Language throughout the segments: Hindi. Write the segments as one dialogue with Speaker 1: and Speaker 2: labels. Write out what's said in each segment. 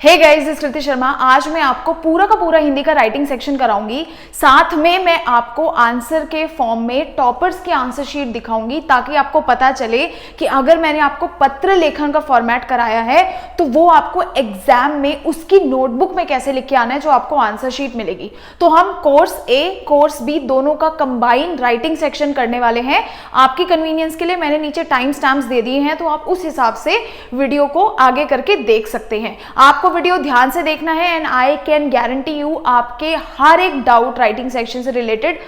Speaker 1: हे गाइस, दिस कृति शर्मा। आज मैं आपको पूरा का पूरा हिंदी का राइटिंग सेक्शन कराऊंगी। साथ में मैं आपको आंसर के फॉर्म में टॉपर्स की आंसर शीट दिखाऊंगी ताकि आपको पता चले कि अगर मैंने आपको पत्र लेखन का फॉर्मेट कराया है तो वो आपको एग्जाम में उसकी नोटबुक में कैसे लिख के आना है जो आपको आंसर शीट मिलेगी। तो हम कोर्स ए कोर्स बी दोनों का कंबाइन राइटिंग सेक्शन करने वाले हैं। आपकी कन्वीनियंस के लिए मैंने नीचे टाइम स्टैम्प्स दे दिए हैं, तो आप उस हिसाब से वीडियो को आगे करके देख सकते हैं। आपको वीडियो ध्यान से देखना है and I can guarantee you आपके हर एक डाउट राइटिंग सेक्शन से रिलेटेड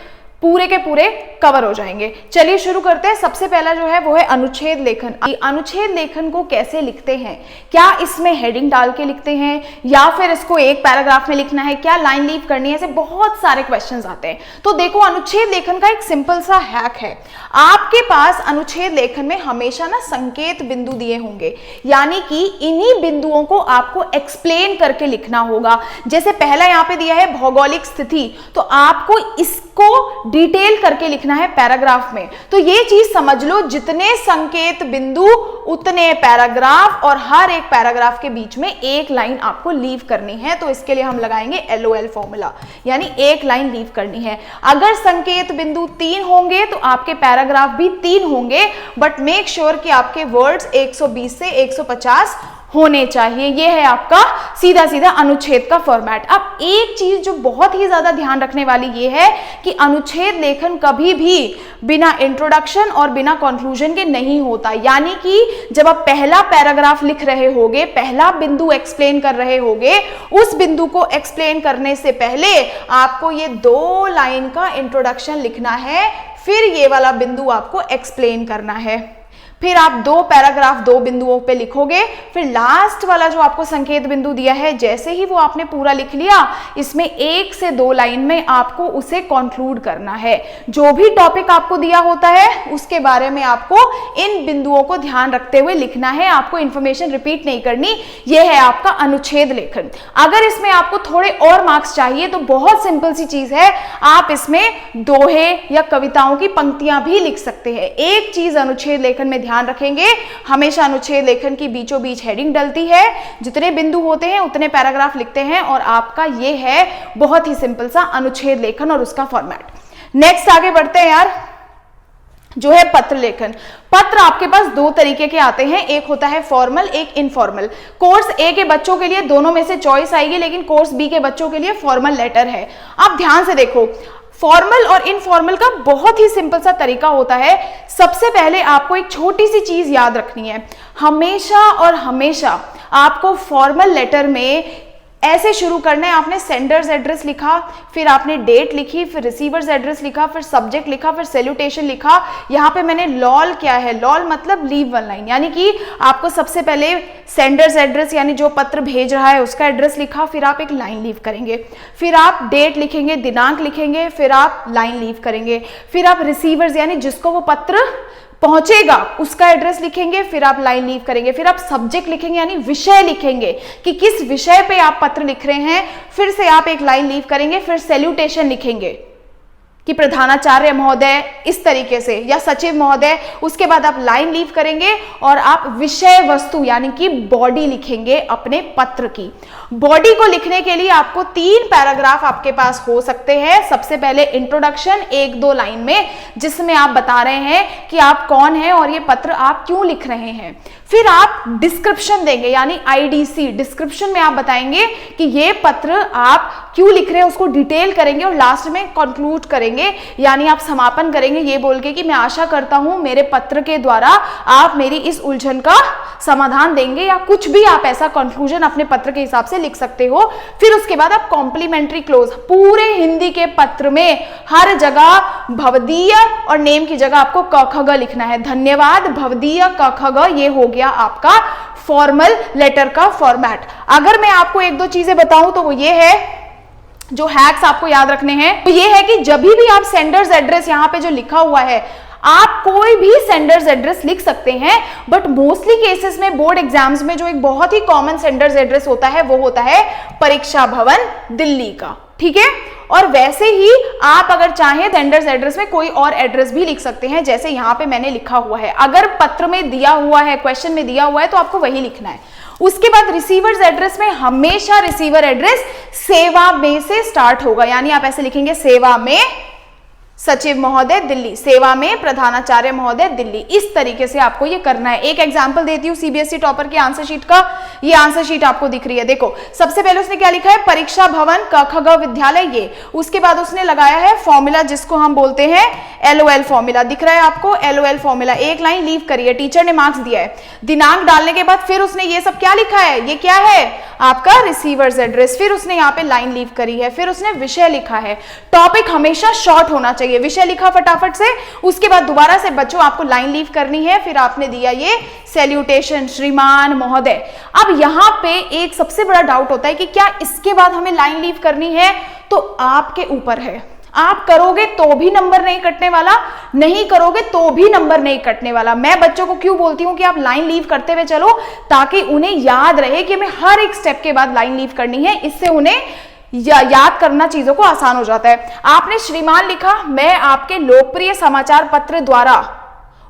Speaker 1: पूरे के पूरे कवर हो जाएंगे। चलिए शुरू करते हैं। सबसे पहला जो है वो है अनुच्छेद लेखन। अनुच्छेद लेखन को कैसे लिखते हैं? क्या इसमें हेडिंग डाल के लिखते हैं या फिर इसको एक पैराग्राफ में लिखना है? क्या लाइन लीव करनी है? ऐसे बहुत सारे क्वेश्चंस आते हैं। तो देखो, अनुच्छेद लेखन का एक सिंपल सा हैक है। आपके पास अनुच्छेद लेखन में हमेशा ना संकेत बिंदु दिए होंगे, यानी कि इन्हीं बिंदुओं को आपको एक्सप्लेन करके लिखना होगा। जैसे पहला यहाँ पे दिया है भौगोलिक स्थिति, तो आपको इसको डिटेल करके लिखना है पैराग्राफ में। तो ये चीज समझ लो, जितने संकेत बिंदु उतने पैराग्राफ, और हर एक पैराग्राफ के बीच में एक लाइन आपको लीव करनी है। तो इसके लिए हम लगाएंगे LOL फॉर्मूला, यानी एक लाइन लीव करनी है। अगर संकेत बिंदु 3 होंगे तो आपके पैराग्राफ भी 3 होंगे, बट मेक श्योर कि आपके वर्ड्स 120 से 150 होने चाहिए। ये है आपका सीधा सीधा अनुच्छेद का फॉर्मेट। अब एक चीज जो बहुत ही ज्यादा ध्यान रखने वाली ये है कि अनुच्छेद लेखन कभी भी बिना इंट्रोडक्शन और बिना कंक्लूजन के नहीं होता। यानी कि जब आप पहला पैराग्राफ लिख रहे होगे, पहला बिंदु एक्सप्लेन कर रहे होगे, उस बिंदु को एक्सप्लेन करने से पहले आपको ये 2 लाइन का इंट्रोडक्शन लिखना है, फिर ये वाला बिंदु आपको एक्सप्लेन करना है। फिर आप 2 पैराग्राफ 2 बिंदुओं पे लिखोगे, फिर लास्ट वाला जो आपको संकेत बिंदु दिया है, जैसे ही वो आपने पूरा लिख लिया, इसमें 1 से 2 लाइन में आपको उसे कंक्लूड करना है। जो भी टॉपिक आपको दिया होता है उसके बारे में आपको इन बिंदुओं को ध्यान रखते हुए लिखना है। आपको इंफॉर्मेशन रिपीट नहीं करनी। यह है आपका अनुच्छेद लेखन। अगर इसमें आपको थोड़े और मार्क्स चाहिए तो बहुत सिंपल सी चीज है, आप इसमें दोहे या कविताओं की पंक्तियां भी लिख सकते हैं। एक चीज अनुच्छेद लेखन में ध्यान रखेंगे, हमेशा अनुच्छेद लेखन की बीचों बीच हेडिंग डलती है। जितने बिंदु होते हैं उतने पैराग्राफ लिखते हैं, और आपका ये है बहुत ही सिंपल सा अनुच्छेद लेखन और उसका फॉर्मेट। नेक्स्ट आगे बढ़ते हैं यार, जो है पत्र लेखन। पत्र आपके पास 2 तरीके के आते हैं, एक होता है फॉर्मल, एक इनफॉर्मल। कोर्स ए के बच्चों के लिए दोनों में से चॉइस आएगी, लेकिन कोर्स बी के बच्चों के लिए फॉर्मल लेटर है। आप ध्यान से देखो, फॉर्मल और इनफॉर्मल का बहुत ही सिंपल सा तरीका होता है। सबसे पहले आपको एक छोटी सी चीज याद रखनी है। हमेशा और हमेशा आपको फॉर्मल लेटर में ऐसे शुरू करना है। आपने सेंडर्स एड्रेस लिखा, फिर आपने डेट लिखी, फिर रिसीवर्स एड्रेस लिखा, फिर सब्जेक्ट लिखा, फिर सैल्यूटेशन लिखा। यहाँ पे मैंने लॉल क्या है, लॉल मतलब लीव वन लाइन, यानी कि आपको सबसे पहले सेंडर्स एड्रेस यानी जो पत्र भेज रहा है उसका एड्रेस लिखा, फिर आप एक लाइन लीव करेंगे, फिर आप डेट लिखेंगे, दिनांक लिखेंगे, फिर आप लाइन लीव करेंगे, फिर आप रिसीवर्स यानी जिसको वो पत्र पहुंचेगा उसका एड्रेस लिखेंगे, फिर आप लाइन लीव करेंगे, फिर आप सब्जेक्ट लिखेंगे यानी विषय लिखेंगे कि किस विषय पे आप पत्र लिख रहे हैं, फिर से आप एक लाइन लीव करेंगे, फिर सैल्यूटेशन लिखेंगे कि प्रधानाचार्य महोदय इस तरीके से, या सचिव महोदय। उसके बाद आप लाइन लीव करेंगे और आप विषय वस्तु यानी कि बॉडी लिखेंगे अपने पत्र की। बॉडी को लिखने के लिए आपको 3 पैराग्राफ आपके पास हो सकते हैं। सबसे पहले इंट्रोडक्शन 1-2 लाइन में, जिसमें आप बता रहे हैं कि आप कौन हैं और ये पत्र आप क्यों लिख रहे हैं। फिर आप डिस्क्रिप्शन देंगे यानी IDC, डिस्क्रिप्शन में आप बताएंगे कि ये पत्र आप क्यों लिख रहे हैं, उसको डिटेल करेंगे, और लास्ट में कंक्लूड करेंगे यानी आप समापन करेंगे ये बोल के कि मैं आशा करता हूं मेरे पत्र के द्वारा आप मेरी इस उलझन का समाधान देंगे, या कुछ भी आप ऐसा कंक्लूजन अपने पत्र के हिसाब से लिख सकते हो। फिर उसके बाद आप कॉम्प्लीमेंट्री क्लोज, पूरे हिंदी के पत्र में हर जगह भवदीय और नेम की जगह आपको क ख ग लिखना है। धन्यवाद, भवदीय, क ख ग, ये हो गया आपका फॉर्मल लेटर का फॉर्मेट। अगर मैं आपको 1-2 चीजें बताऊं तो वो ये है, जो हैक्स आपको याद रखने हैं, तो ये है कि जब भी आप सेंडर्स एड्रेस यहाँ पे जो लिखा हुआ है, आप कोई भी सेंडर्स एड्रेस लिख सकते हैं, बट मोस्टली केसेस में बोर्ड एग्जाम्स में जो एक बहुत ही कॉमन सेंडर्स एड्रेस होता है वो होता है परीक्षा भवन दिल्ली का, ठीक है। और वैसे ही आप अगर चाहें सेंडर्स एड्रेस में कोई और एड्रेस भी लिख सकते हैं, जैसे यहाँ पे मैंने लिखा हुआ है। अगर पत्र में दिया हुआ है, क्वेश्चन में दिया हुआ है, तो आपको वही लिखना है। उसके बाद रिसीवर्स एड्रेस में हमेशा रिसीवर एड्रेस सेवा में से स्टार्ट होगा, यानी आप ऐसे लिखेंगे सेवा में सचिव महोदय दिल्ली, सेवा में प्रधानाचार्य महोदय दिल्ली। इस तरीके से आपको ये करना है। एक एग्जांपल देती हूँ सीबीएसई टॉपर की आंसर शीट का। ये आंसर शीट आपको दिख रही है, देखो सबसे पहले उसने क्या लिखा है, परीक्षा भवन क ख ग विद्यालय ये। उसके बाद उसने लगाया है फॉर्मूला जिसको हम बोलते हैं LOL फॉर्मूला, दिख रहा है आपको LOL फॉर्मूला। एक लाइन लीव करी है, टीचर ने मार्क्स दिया है। दिनांक डालने के बाद फिर उसने ये सब क्या लिखा है, ये क्या है आपका रिसीवर्स एड्रेस। फिर उसने यहाँ पे लाइन लीव करी है, फिर उसने विषय लिखा है। टॉपिक हमेशा शॉर्ट होना चाहिए, विषय लिखा फटाफट से, उसके बाद दोबारा से बच्चों आपको लाइन लीव करनी है, फिर आपने दिया ये सैल्यूटेशन श्रीमान महोदय। अब यहाँ पे एक सबसे बड़ा डाउट होता है कि क्या इसके बाद हमें लाइन लीव करनी है, तो आपके ऊपर है। आप करोगे तो भी नंबर नहीं कटने वाला, नहीं करोगे तो भी नंबर नहीं कटने वाला। मैं बच्चों को क्यों बोलती हूँ कि आप लाइन लीव करते हुए चलो, ताकि उन्हें याद रहे कि हमें हर एक स्टेप के बाद लाइन लीव करनी है। इससे उन्हें याद करना चीजों को आसान हो जाता है। आपने श्रीमान लिखा, मैं आपके लोकप्रिय समाचार पत्र द्वारा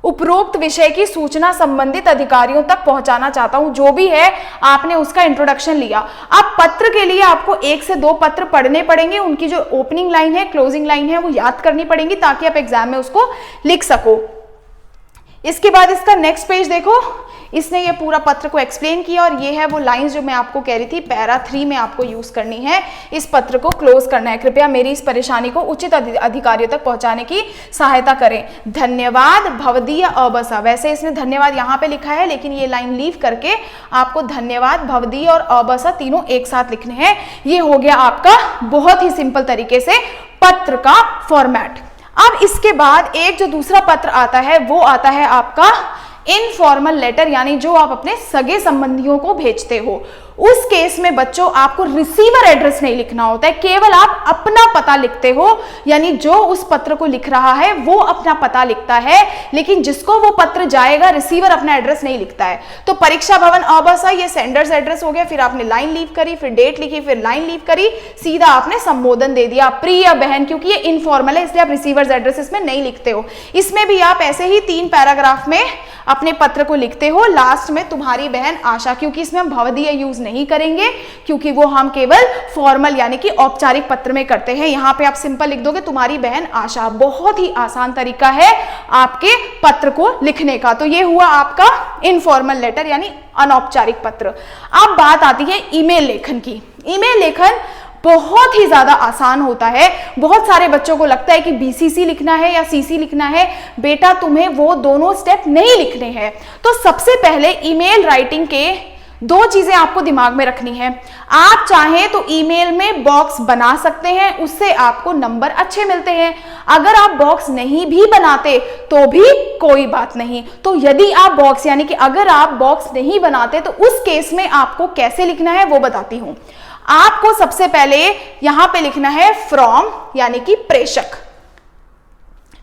Speaker 1: उपरोक्त विषय की सूचना संबंधित अधिकारियों तक पहुंचाना चाहता हूं। जो भी है आपने उसका इंट्रोडक्शन लिया। अब पत्र के लिए आपको 1 से 2 पत्र पढ़ने पड़ेंगे, उनकी जो ओपनिंग लाइन है क्लोजिंग लाइन है वो याद करनी पड़ेंगी, ताकि आप एग्जाम में उसको लिख सको। इसके बाद इसका नेक्स्ट पेज देखो, इसने ये पूरा पत्र को एक्सप्लेन किया, और ये है वो लाइंस जो मैं आपको कह रही थी पैरा 3 में आपको यूज करनी है। इस पत्र को क्लोज करना है। कृपया मेरी इस परेशानी को उचित अधिकारियों तक पहुंचाने की सहायता करें। धन्यवाद भवदीय अबसा। वैसे इसने धन्यवाद यहाँ पे लिखा है, लेकिन ये लाइन लीव करके आपको धन्यवाद भवदीय और अबसा तीनों एक साथ लिखने हैं। ये हो गया आपका बहुत ही सिंपल तरीके से पत्र का फॉर्मेट। अब इसके बाद एक जो दूसरा पत्र आता है वो आता है आपका इनफॉर्मल लेटर, यानी जो आप अपने सगे संबंधियों को भेजते हो। उस केस में बच्चों आपको रिसीवर एड्रेस नहीं लिखना होता है, केवल आप अपना पता लिखते हो, यानी जो उस पत्र को लिख रहा है वो अपना पता लिखता है, लेकिन जिसको वो पत्र जाएगा रिसीवर अपना एड्रेस नहीं लिखता है। तो परीक्षा भवन अबसा ये सेंडर्स एड्रेस हो गया, फिर आपने लाइन लीव करी, फिर डेट लिखी, फिर लाइन लीव करी, सीधा आपने संबोधन दे दिया प्रिय बहन, क्योंकि ये इनफॉर्मल है इसलिए आप रिसीवर्स एड्रेस इसमें नहीं लिखते हो। इसमें भी आप ऐसे ही 3 पैराग्राफ में अपने पत्र को लिखते हो। लास्ट में तुम्हारी बहन आशा, क्योंकि इसमें हम भवदीय यूज नहीं करेंगे, क्योंकि वो हम केवल फॉर्मल यानी कि औपचारिक पत्र में करते हैं। यहाँ पे आप सिंपल लिख दोगे तुम्हारी बहन आशा। बहुत ही आसान तरीका है आपके पत्र को लिखने का। तो ये हुआ आपका इनफॉर्मल लेटर यानी अनौपचारिक पत्र। अब बात आती है ईमेल लेखन की। ईमेल लेखन बहुत ही ज्यादा आसान होता है। बहुत सारे बच्चों को लगता है कि BCC लिखना है या CC लिखना है। बेटा तुम्हें वो दोनों स्टेप नहीं लिखने हैं। तो सबसे पहले ईमेल राइटिंग के 2 चीजें आपको दिमाग में रखनी है। आप चाहें तो ईमेल में बॉक्स बना सकते हैं, उससे आपको नंबर अच्छे मिलते हैं। अगर आप बॉक्स नहीं भी बनाते तो भी कोई बात नहीं। तो यदि आप बॉक्स यानी कि अगर आप बॉक्स नहीं बनाते तो उस केस में आपको कैसे लिखना है वो बताती हूं। आपको सबसे पहले यहां पे लिखना है फ्रॉम यानी कि प्रेषक।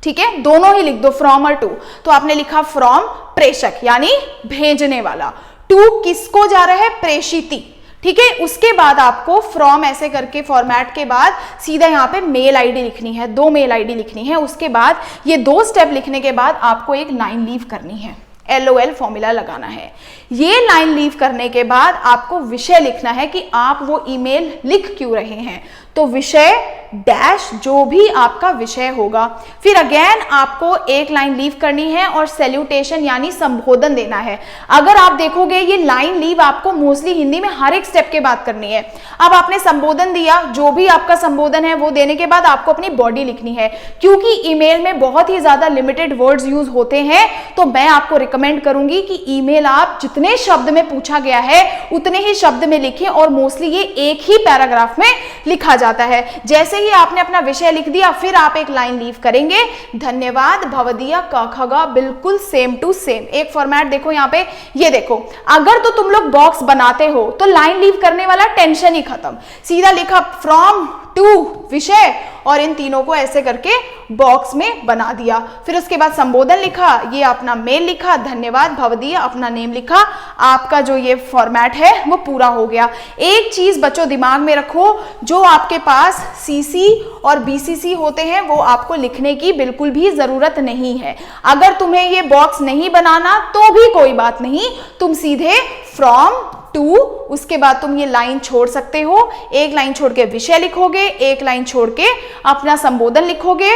Speaker 1: ठीक है, दोनों ही लिख दो, फ्रॉम और टू। तो आपने लिखा फ्रॉम प्रेषक यानी भेजने वाला, टू किसको जा रहा है, प्रेषिती। ठीक है, उसके बाद आपको फ्रॉम ऐसे करके फॉर्मेट के बाद सीधा यहाँ पे मेल आईडी लिखनी है, 2 मेल आईडी लिखनी है। उसके बाद ये 2 स्टेप लिखने के बाद आपको एक लाइन लीव करनी है, LOL फॉर्मूला लगाना है। ये लाइन लीव करने के बाद आपको विषय लिखना है कि आप वो ईमेल लिख क्यों रहे हैं। तो विषय डैश जो भी आपका विषय होगा। फिर अगेन आपको एक लाइन लीव करनी है और सैल्यूटेशन यानी संबोधन देना है। अगर आप देखोगे ये लाइन लीव आपको मोस्टली हिंदी में हर एक स्टेप के बाद करनी है। अब आपने संबोधन दिया, जो भी आपका संबोधन है वो देने के बाद आपको अपनी बॉडी लिखनी है। क्योंकि ईमेल में बहुत ही ज्यादा लिमिटेड वर्ड्स यूज होते हैं, तो मैं आपको रिकमेंड करूंगी कि ईमेल आप जितने शब्द में पूछा गया है उतने ही शब्द में लिखें, और मोस्टली ये एक ही पैराग्राफ में लिखा जाता है। जैसे ही आपने अपना विषय लिख दिया, फिर आप एक लाइन लीव करेंगे, धन्यवाद भवदीय क ख ग, बिल्कुल सेम टू सेम। एक फॉर्मेट देखो यहाँ पे, ये देखो, अगर तो तुम लोग बॉक्स बनाते हो तो लाइन लीव करने वाला टेंशन ही खत्म। सीधा लिखा फ्रॉम टू विषय और इन तीनों को ऐसे करके बॉक्स में बना दिया। फिर उसके बाद संबोधन लिखा, ये अपना मेल लिखा, धन्यवाद भवदीय, अपना नेम लिखा। आपका जो ये फॉर्मेट है वो पूरा हो गया। एक चीज बच्चों दिमाग में रखो, जो आपके पास CC और BCC होते हैं वो आपको लिखने की बिल्कुल भी जरूरत नहीं है। अगर तुम्हें ये बॉक्स नहीं बनाना तो भी कोई बात नहीं, तुम सीधे फ्रॉम टू टू, उसके बाद तुम ये लाइन छोड़ सकते हो, एक लाइन छोड़ के विषय लिखोगे, एक लाइन छोड़ के अपना संबोधन लिखोगे,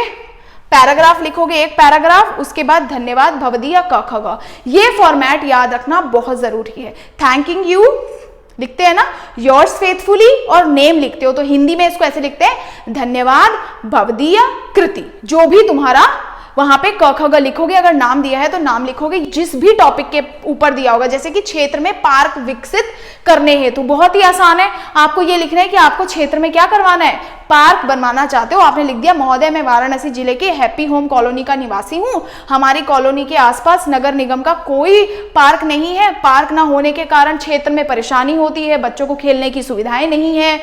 Speaker 1: पैराग्राफ लिखोगे, एक पैराग्राफ, उसके बाद धन्यवाद भवदीय क ख ग। ये फॉर्मेट याद रखना बहुत जरूरी है। थैंकिंग यू लिखते हैं ना, योर्स फेथफुली, और नेम लिखते हो तो हिंदी में इसको ऐसे लिखते हैं, धन्यवाद भवदीय कृति। जो भी तुम्हारा वहां पे क ख ग लिखोगे, अगर नाम दिया है तो नाम लिखोगे जिस भी टॉपिक के ऊपर दिया होगा। जैसे कि क्षेत्र में पार्क विकसित करने हेतु, बहुत ही आसान है, आपको ये लिखना है कि आपको क्षेत्र में क्या करवाना है, पार्क बनवाना चाहते हो। आपने लिख दिया, महोदय मैं वाराणसी जिले के हैप्पी होम कॉलोनी का निवासी हूँ, हमारी कॉलोनी के आसपास नगर निगम का कोई पार्क नहीं है, पार्क ना होने के कारण क्षेत्र में परेशानी होती है, बच्चों को खेलने की सुविधाएं नहीं है।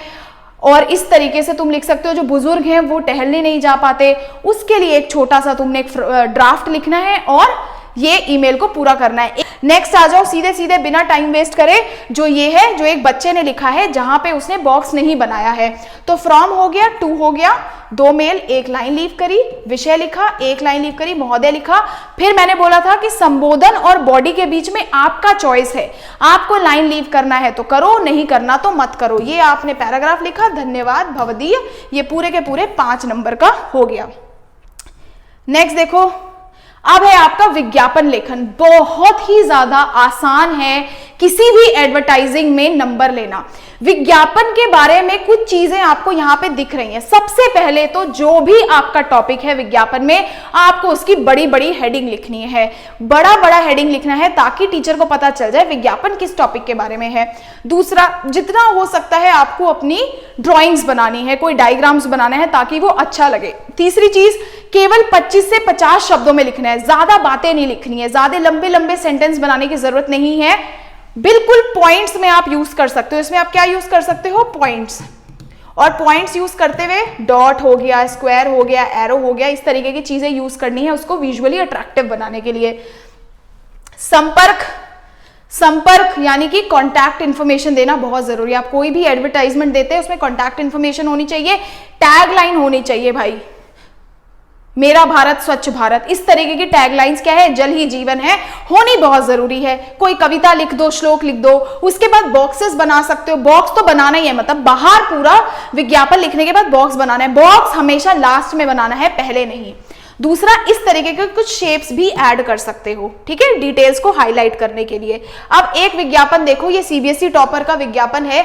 Speaker 1: और इस तरीके से तुम लिख सकते हो, जो बुजुर्ग हैं वो टहलने नहीं जा पाते, उसके लिए एक छोटा सा तुमने एक ड्राफ्ट लिखना है और ये ईमेल को पूरा करना है। नेक्स्ट आ जाओ, सीधे सीधे बिना टाइम वेस्ट करे, जो ये है, जो एक बच्चे ने लिखा है जहां पे उसने बॉक्स नहीं बनाया है। तो फ्रॉम हो गया, टू हो गया, 2 मेल, 1 लाइन लीव करी, विषय लिखा, 1 लाइन लीव करी, महोदय लिखा। फिर मैंने बोला था कि संबोधन और बॉडी के बीच में आपका चॉइस है, आपको लाइन लीव करना है तो करो, नहीं करना तो मत करो। ये आपने पैराग्राफ लिखा, धन्यवाद भवदीय, ये पूरे के पूरे 5 नंबर का हो गया। नेक्स्ट देखो, अब है आपका विज्ञापन लेखन। बहुत ही ज्यादा आसान है किसी भी एडवर्टाइजिंग में नंबर लेना। विज्ञापन के बारे में कुछ चीजें आपको यहां पे दिख रही हैं। सबसे पहले तो जो भी आपका टॉपिक है विज्ञापन में, आपको उसकी बड़ी बड़ी हेडिंग लिखनी है, बड़ा बड़ा हेडिंग लिखना है, ताकि टीचर को पता चल जाए विज्ञापन किस टॉपिक के बारे में है। दूसरा, जितना हो सकता है आपको अपनी ड्रॉइंग्स बनानी है, कोई डायग्राम्स बनाना है ताकि वो अच्छा लगे। तीसरी चीज, केवल 25 से 50 शब्दों में लिखना है, ज्यादा बातें नहीं लिखनी है, ज्यादा लंबे लंबे सेंटेंस बनाने की जरूरत नहीं है। बिल्कुल पॉइंट्स में आप यूज कर सकते हो। इसमें आप क्या यूज कर सकते हो, पॉइंट्स। और पॉइंट्स यूज करते हुए डॉट हो गया, स्क्वायर हो गया, एरो हो गया, इस तरीके की चीजें यूज करनी है उसको विजुअली अट्रैक्टिव बनाने के लिए। संपर्क यानी कि कॉन्टैक्ट इन्फॉर्मेशन देना बहुत जरूरी है। आप कोई भी एडवर्टाइजमेंट देते हैं उसमें कॉन्टैक्ट इन्फॉर्मेशन होनी चाहिए, टैग लाइन होनी चाहिए भाई, मेरा भारत स्वच्छ भारत, इस तरीके की टैगलाइंस क्या है, जल ही जीवन है, होनी बहुत जरूरी है। कोई कविता लिख दो, श्लोक लिख दो। उसके बाद बॉक्सेस बना सकते हो, बॉक्स तो बनाना ही है, मतलब बाहर पूरा विज्ञापन लिखने के बाद बॉक्स बनाना है। बॉक्स हमेशा लास्ट में बनाना है, पहले नहीं। दूसरा, इस तरीके के कुछ शेप्स भी ऐड कर सकते हो, ठीक है, डिटेल्स को हाईलाइट करने के लिए। अब एक विज्ञापन देखो, ये सीबीएसई टॉपर का विज्ञापन है।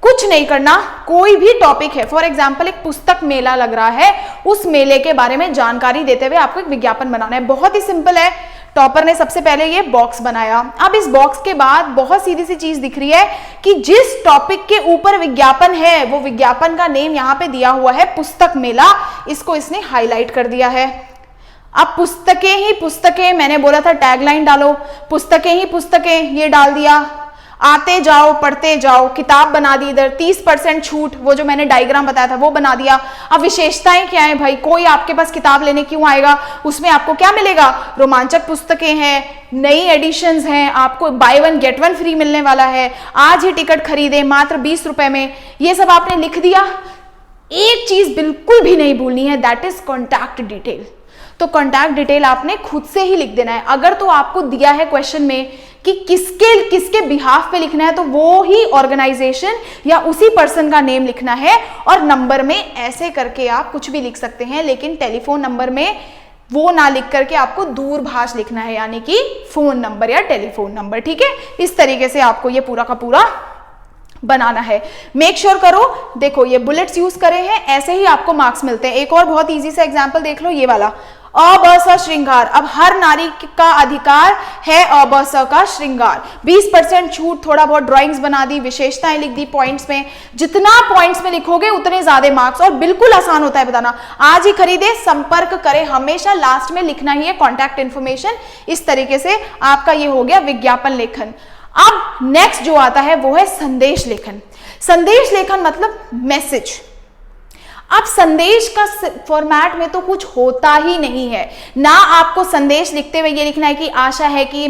Speaker 1: कुछ नहीं करना, कोई भी टॉपिक है, फॉर एग्जाम्पल एक पुस्तक मेला लग रहा है, उस मेले के बारे में जानकारी देते हुए आपको एक विज्ञापन बनाना है। बहुत ही सिंपल है। टॉपर ने सबसे पहले ये बॉक्स बनाया। अब इस बॉक्स के बाद बहुत सीधी सी चीज दिख रही है कि जिस टॉपिक के ऊपर विज्ञापन है वो विज्ञापन का नेम यहाँ पे दिया हुआ है पुस्तक मेला, इसको इसने हाईलाइट कर दिया है। अब पुस्तकें ही पुस्तकें, मैंने बोला था टैगलाइन डालो, पुस्तकें ही पुस्तकें, ये डाल दिया। आते जाओ पढ़ते जाओ, किताब बना दी इधर, 30% छूट, वो जो मैंने डायग्राम बताया था वो बना दिया। अब विशेषताएं क्या है भाई, कोई आपके पास किताब लेने क्यों आएगा, उसमें आपको क्या मिलेगा, रोमांचक पुस्तकें हैं, नई एडिशंस हैं, आपको बाय 1 गेट 1 फ्री मिलने वाला है, आज ही टिकट खरीदे मात्र 20 रुपए में, ये सब आपने लिख दिया। एक चीज बिल्कुल भी नहीं भूलनी है, दैट इज कॉन्टैक्ट डिटेल। तो कॉन्टैक्ट डिटेल आपने खुद से ही लिख देना है। अगर तो आपको दिया है क्वेश्चन में कि किसके बिहाफ पे लिखना है, तो वो ही ऑर्गेनाइजेशन या उसी पर्सन का नेम लिखना है। और नंबर में ऐसे करके आप कुछ भी लिख सकते हैं, लेकिन टेलीफोन नंबर में वो ना लिख करके आपको दूरभाष लिखना है, यानी कि फोन नंबर या टेलीफोन नंबर, ठीक है। इस तरीके से आपको ये पूरा का पूरा बनाना है। मेक श्योर करो, देखो ये बुलेट्स यूज करे हैं, ऐसे ही आपको मार्क्स मिलते हैं। एक और बहुत इजी सा एग्जांपल देख लो, ये वाला, अ ब स श्रृंगार। अब हर नारी का अधिकार है अ ब स का श्रृंगार। 20% छूट, थोड़ा बहुत ड्राइंग्स बना दी, विशेषताएं लिख दी पॉइंट्स में। जितना पॉइंट्स में लिखोगे उतने ज्यादा मार्क्स, और बिल्कुल आसान होता है बताना। आज ही खरीदे, संपर्क करें, हमेशा लास्ट में लिखना ही है कॉन्टैक्ट इन्फॉर्मेशन। इस तरीके से आपका ये हो गया विज्ञापन लेखन। अब नेक्स्ट जो आता है वो है संदेश लेखन। संदेश लेखन मतलब मैसेज। अब संदेश का फॉर्मेट में तो कुछ होता ही नहीं है ना। आपको संदेश लिखते हुए ये लिखना है कि आशा है कि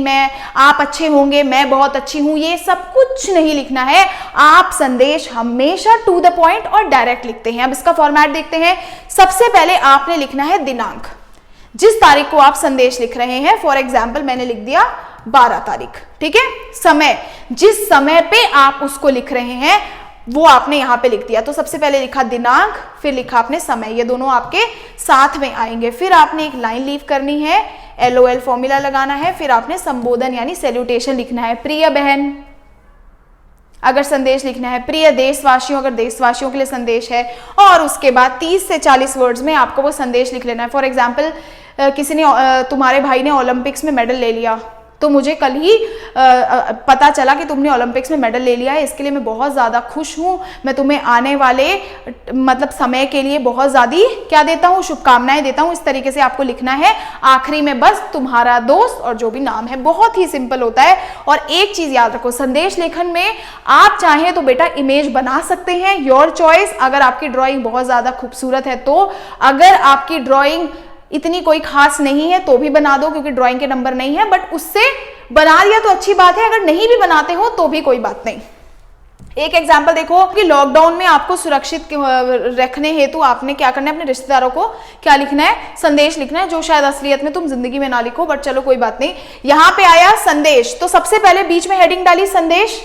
Speaker 1: आप अच्छे होंगे, मैं बहुत अच्छी हूं, ये सब कुछ नहीं लिखना है। आप संदेश हमेशा टू द पॉइंट और डायरेक्ट लिखते हैं। अब इसका फॉर्मेट देखते हैं। सबसे पहले आपने लिखना है दिनांक। जिस तारीख को आप संदेश लिख रहे हैं, फॉर एग्जाम्पल मैंने लिख दिया 12 तारीख, ठीक है। समय, जिस समय पे आप उसको लिख रहे हैं वो आपने यहां पे लिख दिया। तो सबसे पहले लिखा दिनांक, फिर लिखा आपने समय, ये दोनों आपके साथ में आएंगे। फिर आपने एक लाइन लीव करनी है, LOL फॉर्मूला लगाना है, फिर आपने संबोधन यानी सैल्यूटेशन लिखना है। प्रिय बहन अगर संदेश लिखना है, प्रिय देशवासियों अगर देशवासियों के लिए संदेश है, और उसके बाद 30 से 40 वर्ड्स में आपको वो संदेश लिख लेना है। फॉर एग्जाम्पल किसी ने तुम्हारे भाई ने ओलंपिक्स में मेडल ले लिया, तो मुझे कल ही पता चला कि तुमने ओलंपिक्स में मेडल ले लिया है, इसके लिए मैं बहुत ज़्यादा खुश हूँ। मैं तुम्हें आने वाले मतलब समय के लिए बहुत ज़्यादा क्या देता हूँ, शुभकामनाएं देता हूँ। इस तरीके से आपको लिखना है। आखिरी में बस तुम्हारा दोस्त और जो भी नाम है, बहुत ही सिंपल होता है। और एक चीज़ याद रखो, संदेश लेखन में आप चाहें तो बेटा इमेज बना सकते हैं, योर चॉइस। अगर आपकी ड्राइंग बहुत ज़्यादा खूबसूरत है तो, अगर आपकी ड्राइंग इतनी कोई खास नहीं है तो भी बना दो, क्योंकि ड्राइंग के नंबर नहीं है, बट उससे बना दिया तो अच्छी बात है। अगर नहीं भी बनाते हो तो भी कोई बात नहीं। एक एग्जांपल देखो कि लॉकडाउन में आपको सुरक्षित रखने हेतु आपने क्या करना है, अपने रिश्तेदारों को क्या लिखना है, संदेश लिखना है, जो शायद असलियत में तुम जिंदगी में ना लिखो, बट चलो कोई बात नहीं। यहां पे आया संदेश, तो सबसे पहले बीच में हेडिंग डाली संदेश,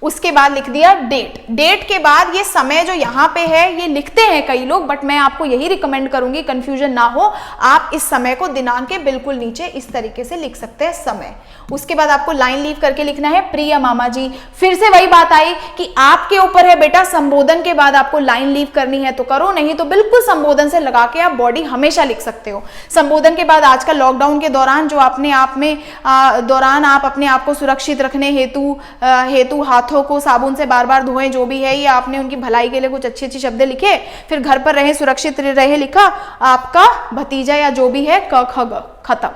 Speaker 1: उसके बाद लिख दिया डेट। डेट के बाद ये समय जो यहाँ पे है ये लिखते हैं कई लोग, बट मैं आपको यही रिकमेंड करूंगी, कंफ्यूजन ना हो, आप इस समय को दिनांक के बिल्कुल नीचे इस तरीके से लिख सकते हैं समय। उसके बाद आपको लाइन लीव करके लिखना है प्रिय मामा जी। फिर से वही बात आई कि आपके ऊपर है बेटा, संबोधन के बाद आपको लाइन लीव करनी है तो करो, नहीं तो बिल्कुल संबोधन से लगा के आप बॉडी हमेशा लिख सकते हो। संबोधन के बाद आजकल लॉकडाउन के दौरान जो अपने आप में दौरान आप अपने आप को सुरक्षित रखने हेतु हाथों को साबुन से बार बार धोएं, जो भी है, ये आपने उनकी भलाई के लिए कुछ अच्छी अच्छी शब्द लिखे। फिर घर पर रहे, सुरक्षित रहे लिखा, आपका भतीजा या जो भी है क ख ग, खत्म,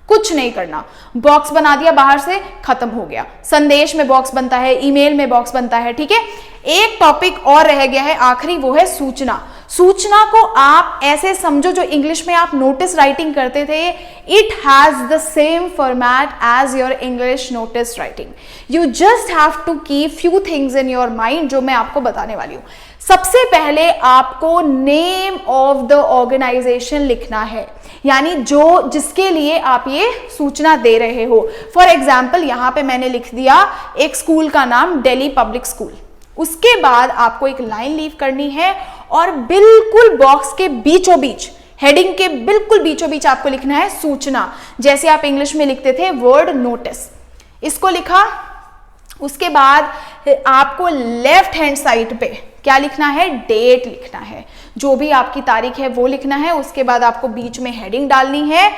Speaker 1: कुछ नहीं करना। बॉक्स बना दिया बाहर से, खत्म हो गया। संदेश में बॉक्स बनता है, ईमेल में बॉक्स बनता है, ठीक है। एक टॉपिक और रह गया है आखिरी, वो है सूचना। सूचना को आप ऐसे समझो जो इंग्लिश में आप नोटिस राइटिंग करते थे, it has the same format as your English notice writing. You just have to keep few things in your mind, जो मैं आपको बताने वाली हूं। सबसे पहले आपको नेम ऑफ द ऑर्गेनाइजेशन लिखना है, यानी जो जिसके लिए आप ये सूचना दे रहे हो। फॉर एग्जाम्पल यहां पे मैंने लिख दिया एक स्कूल का नाम, दिल्ली पब्लिक स्कूल। उसके बाद आपको एक लाइन लीव करनी है और बिल्कुल बॉक्स के बीचों बीच, हेडिंग के बिल्कुल बीचों बीच आपको लिखना है सूचना, जैसे आप इंग्लिश में लिखते थे वर्ड नोटिस। इसको लिखा, उसके बाद आपको लेफ्ट हैंड साइड पे क्या लिखना है, डेट लिखना है, जो भी आपकी तारीख है वो लिखना है। उसके बाद आपको बीच में हेडिंग डालनी है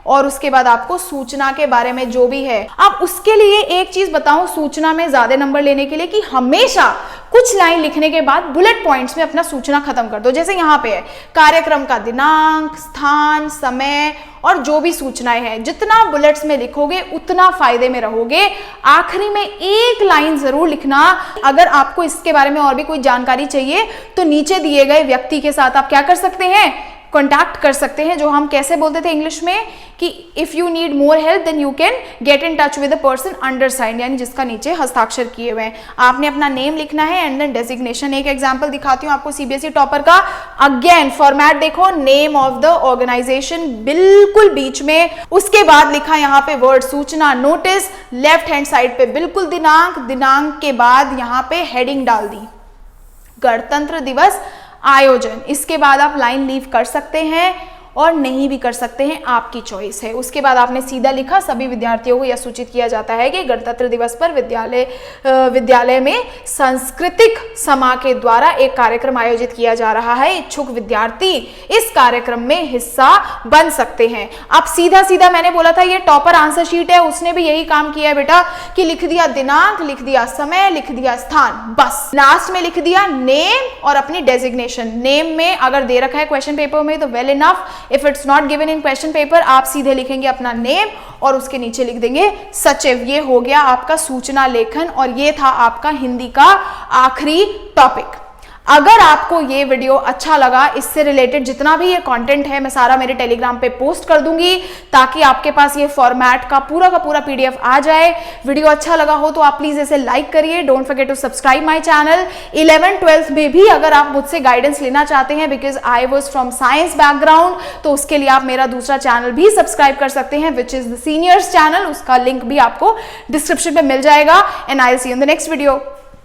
Speaker 1: और उसके बाद आपको सूचना के बारे में जो भी है। अब उसके लिए एक चीज बताऊं, सूचना में ज्यादा नंबर लेने के लिए, कि हमेशा कुछ लाइन लिखने के बाद बुलेट पॉइंट्स में अपना सूचना खत्म कर दो। जैसे यहाँ पे है कार्यक्रम का दिनांक, स्थान, समय और जो भी सूचनाएं हैं, जितना बुलेट्स में लिखोगे उतना फायदे में रहोगे। आखिरी में एक लाइन जरूर लिखना। अगर आपको इसके बारे में और भी कोई जानकारी चाहिए तो नीचे दिए गए व्यक्ति के साथ आप क्या कर सकते हैं, कॉन्टैक्ट कर सकते हैं, जो हम कैसे बोलते थे इंग्लिश में कि if you need more help then you can get in touch with the person undersigned, यानी जिसका नीचे हस्ताक्षर किए हुए हैं। आपने अपना नेम लिखना है एंड देन डेजिग्नेशन। एक एग्जांपल दिखाती हूं आपको सीबीएसई टॉपर का। अगेन फॉर्मेट देखो, नेम ऑफ द ऑर्गेनाइजेशन बिल्कुल बीच में, उसके बाद लिखा यहाँ पे वर्ड सूचना, नोटिस, लेफ्ट हैंड साइड पे बिल्कुल दिनांक, दिनांक के बाद यहाँ पे हेडिंग डाल दी गणतंत्र दिवस आयोजन। इसके बाद आप लाइन लीव कर सकते हैं और नहीं भी कर सकते हैं, आपकी चॉइस है। उसके बाद आपने सीधा लिखा, सभी विद्यार्थियों को यह सूचित किया जाता है कि गणतंत्र दिवस पर विद्यालय में सांस्कृतिक समा के द्वारा एक कार्यक्रम आयोजित किया जा रहा है। इच्छुक विद्यार्थी इस कार्यक्रम में हिस्सा बन सकते हैं। अब सीधा सीधा मैंने बोला था ये टॉपर आंसर शीट है, उसने भी यही काम किया है बेटा कि लिख दिया दिनांक, लिख दिया समय, लिख दिया स्थान, बस लास्ट में लिख दिया नेम और अपनी डेजिग्नेशन। नेम में अगर दे रखा है क्वेश्चन पेपर में तो well enough, if it's not given in question paper आप सीधे लिखेंगे अपना नेम और उसके नीचे लिख देंगे सचिव। ये हो गया आपका सूचना लेखन और ये था आपका हिंदी का आखिरी टॉपिक। अगर आपको ये वीडियो अच्छा लगा, इससे रिलेटेड जितना भी ये कंटेंट है मैं सारा मेरे टेलीग्राम पे पोस्ट कर दूंगी ताकि आपके पास ये फॉर्मेट का पूरा पीडीएफ आ जाए। वीडियो अच्छा लगा हो तो आप प्लीज इसे लाइक करिए, don't forget to subscribe my channel. 11th-12th में भी अगर आप मुझसे गाइडेंस लेना चाहते हैं, because I was from science background, तो उसके लिए आप मेरा दूसरा चैनल भी सब्सक्राइब कर सकते हैं, which is the seniors channel. उसका लिंक भी आपको डिस्क्रिप्शन में मिल जाएगा। And I will see you in the next video.